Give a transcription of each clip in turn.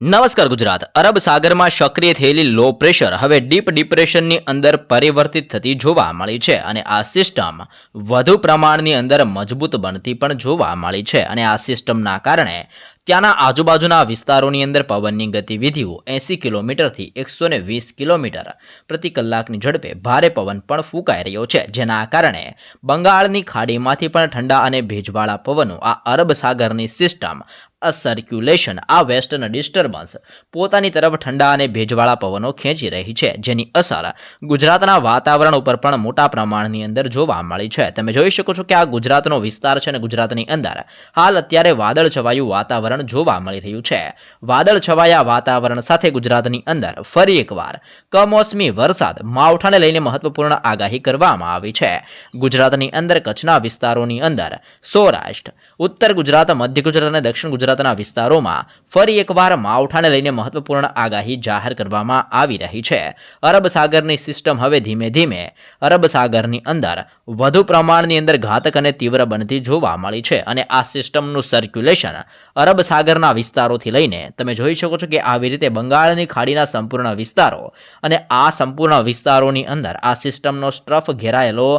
નમસ્કાર ગુજરાત. અરબ સાગરમાં સક્રિય થયેલી લો પ્રેશર હવે ડીપ ડિપ્રેશનની અંદર પરિવર્તિત થતી જોવા મળી છે અને આ સિસ્ટમ વધુ પ્રમાણની અંદર મજબૂત બનતી પણ જોવા મળી છે અને આ સિસ્ટમના કારણે ત્યાંના આજુબાજુના વિસ્તારોની અંદર પવનની ગતિવિધિઓ 80 કિલોમીટરથી 120 કિલોમીટર પ્રતિ કલાકની ઝડપે ભારે પવન પણ ફૂંકાઈ રહ્યો છે, જેના કારણે બંગાળની ખાડીમાંથી પણ ઠંડા અને ભેજવાળા પવનો આ અરબ સાગરની સિસ્ટમ સર્ક્યુલેશન આ વેસ્ટર્ન ડિસ્ટર્બન્સ પોતાની તરફ ઠંડા અને ભેજવાળા પવનો ખેંચી રહી છે, જેની અસર ગુજરાતના વાતાવરણ ઉપર પણ મોટા પ્રમાણની અંદર જોવા મળી છે. તમે જોઈ શકો છો કે આ ગુજરાતનો વિસ્તાર છે અને ગુજરાતની અંદર હાલ અત્યારે વાદળ છવાયું વાતાવરણ જોવા મળી રહ્યું છે. વાદળ છવાયા વાતાવરણ સાથે ગુજરાતની અંદર ફરી એકવાર કમોસમી વરસાદ માવઠાને લઈને મહત્વપૂર્ણ આગાહી કરવામાં આવી છે. ગુજરાતની અંદર કચ્છના વિસ્તારોની અંદર સૌરાષ્ટ્ર, ઉત્તર ગુજરાત, મધ્ય ગુજરાત અને દક્ષિણ ગુજરાતના વિસ્તારોમાં ફરી એકવાર માવઠાને લઈને મહત્વપૂર્ણ આગાહી જાહેર કરવામાં આવી રહી છે. અરબ સાગરની સિસ્ટમ હવે ધીમે ધીમે અરબ સાગરની અંદર વધુ પ્રમાણની અંદર ઘાતક અને તીવ્ર બનતી જોવા મળી છે અને આ સિસ્ટમનું સર્ક્યુલેશન અરબ સાગરના વિસ્તારોથી લઈને તમે જોઈ શકો છો કે આવી રીતે બંગાળની ખાડીના સંપૂર્ણ વિસ્તારો અને આ સંપૂર્ણ વિસ્તારોની અંદર આ સિસ્ટમનો સ્ટ્રફ ઘેરાયેલો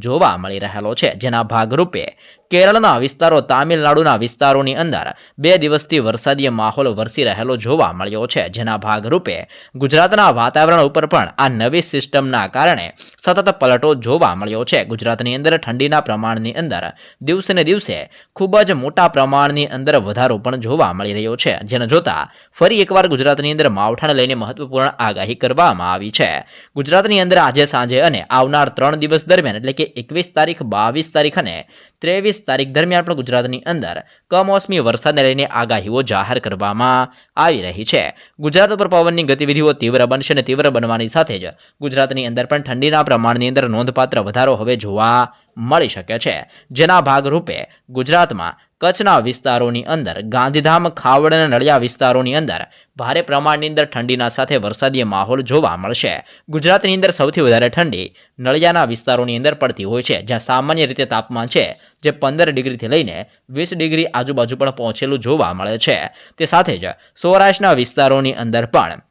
જોવા મળી રહેલો છે, જેના ભાગરૂપે કેરળના વિસ્તારો, તામિલનાડુના વિસ્તારોની અંદર 2 દિવસથી વરસાદીય માહોલ વરસી રહેલો જોવા મળ્યો છે, જેના ભાગરૂપે ગુજરાતના વાતાવરણ ઉપર પણ આ નવી સિસ્ટમના કારણે સતત પલટો જોવા મળ્યો છે. ગુજરાતની અંદર ઠંડીના પ્રમાણની અંદર દિવસે ને દિવસે ખૂબ જ મોટા પ્રમાણની અંદર વધારો પણ જોવા મળી રહ્યો છે, જેને જોતા ફરી એકવાર ગુજરાતની અંદર માવઠાને લઈને મહત્વપૂર્ણ આગાહી કરવામાં આવી છે. ગુજરાતની અંદર આજે સાંજે અને આવનાર 3 દિવસ દરમિયાન એટલે કે 21 તારીખ, 22 તારીખ અને 23 તારીખ દરમિયાન પણ ગુજરાતની અંદર કમોસમી વરસાદને લઈને આગાહીઓ જાહેર કરવામાં આવી રહી છે. ગુજરાત ઉપર પવનની ગતિવિધિઓ તીવ્ર બનશે અને તીવ્ર બનવાની સાથે જ ગુજરાતની અંદર પણ ઠંડીના પ્રમાણની અંદર નોંધપાત્ર વધારો હવે જોવા મળી શકે છે, જેના ભાગરૂપે ગુજરાતમાં કચ્છના વિસ્તારોની અંદર, ગાંધીધામ, ખાવડ અને નળિયા વિસ્તારોની અંદર ભારે પ્રમાણની અંદર ઠંડીના સાથે વરસાદીય માહોલ જોવા મળશે. ગુજરાતની અંદર સૌથી વધારે ઠંડી નળિયાના વિસ્તારોની અંદર પડતી હોય છે, જ્યાં સામાન્ય રીતે તાપમાન છે જે 15 ડિગ્રીથી લઈને 20 ડિગ્રી આજુબાજુ પણ પહોંચેલું જોવા મળે છે. તે સાથે જ સૌરાષ્ટ્રના વિસ્તારોની અંદર પણ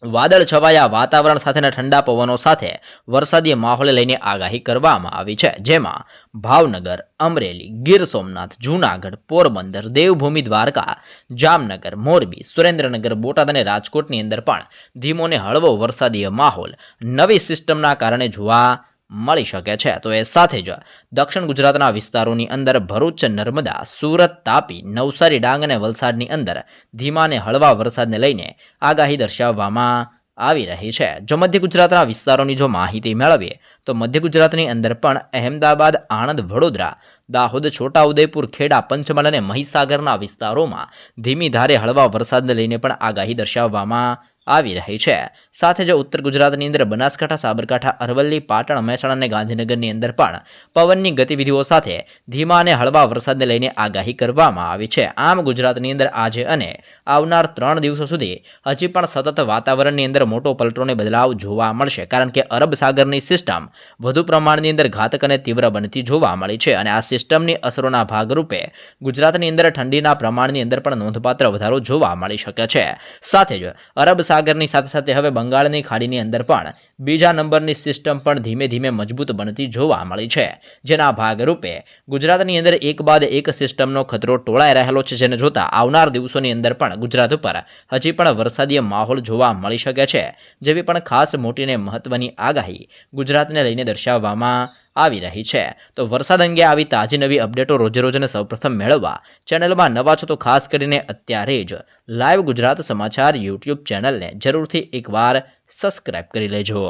વાદળ છવાયા વાતાવરણ સાથેના ઠંડા પવનો સાથે વરસાદી માહોલ લઈને આગાહી કરવામાં આવી છે, જેમાં ભાવનગર, અમરેલી, ગીર સોમનાથ, જૂનાગઢ, પોરબંદર, દેવભૂમિ દ્વારકા, જામનગર, મોરબી, સુરેન્દ્રનગર, બોટાદ અને રાજકોટની અંદર પણ ધીમો ને હળવો વરસાદી માહોલ નવી સિસ્ટમના કારણે જોવા મળી શકે છે. તો એ સાથે જ દક્ષિણ ગુજરાતના વિસ્તારોની અંદર ભરૂચ, નર્મદા, સુરત, તાપી, નવસારી, ડાંગ અને વલસાડની અંદર ધીમા ને હળવા વરસાદને લઈને આગાહી દર્શાવવામાં આવી રહી છે. જો મધ્ય ગુજરાતના વિસ્તારોની જો માહિતી મેળવીએ તો મધ્ય ગુજરાતની અંદર પણ અહેમદાબાદ, આણંદ, વડોદરા, દાહોદ, છોટાઉદેપુર, ખેડા, પંચમહાલ અને મહીસાગરના વિસ્તારોમાં ધીમી ધારે હળવા વરસાદને લઈને પણ આગાહી દર્શાવવામાં આવી રહી છે. સાથે જ ઉત્તર ગુજરાતની અંદર બનાસકાંઠા, સાબરકાંઠા, અરવલ્લી, પાટણ, મહેસાણા અને ગાંધીનગરની અંદર પણ પવનની ગતિવિધિઓ સાથે ધીમા અને હળવા વરસાદને લઈને આગાહી કરવામાં આવી છે. આમ ગુજરાતની અંદર આજે અને આવનાર 3 દિવસો સુધી હજી પણ સતત વાતાવરણની અંદર મોટો પલટોને બદલાવ જોવા મળશે, કારણ કે અરબ સાગરની સિસ્ટમ વધુ પ્રમાણની અંદર ઘાતક અને તીવ્ર બનતી જોવા મળી છે અને આ સિસ્ટમની અસરોના ભાગરૂપે ગુજરાતની અંદર ઠંડીના પ્રમાણની અંદર પણ નોંધપાત્ર વધારો જોવા મળી શકે છે. સાથે જ અરબ સાગરની સાથે સાથે હવે બંગાળની ખાડીની અંદર પણ બીજા નંબરની સિસ્ટમ પણ ધીમે ધીમે મજબૂત બનતી જોવા મળી છે, જેના ભાગરૂપે ગુજરાતની અંદર એક બાદ એક સિસ્ટમનો ખતરો ટોળાઈ રહેલો છે, જેને જોતા આવનાર દિવસોની અંદર પણ ગુજરાત ઉપર હજી પણ વરસાદીય માહોલ જોવા મળી શકે છે, જેવી પણ ખાસ મોટીને મહત્વની આગાહી ગુજરાતને લઈને દર્શાવવામાં આવી રહી છે. તો વરસાદ અંગે આવી તાજી નવી અપડેટો રોજે રોજ અને સૌપ્રથમ મેળવવા ચેનલમાં નવા છો તો ખાસ કરીને અત્યારે જ લાઈવ ગુજરાત સમાચાર યુટ્યુબ ચેનલને જરૂરથી એકવાર સબસ્ક્રાઇબ કરી લેજો.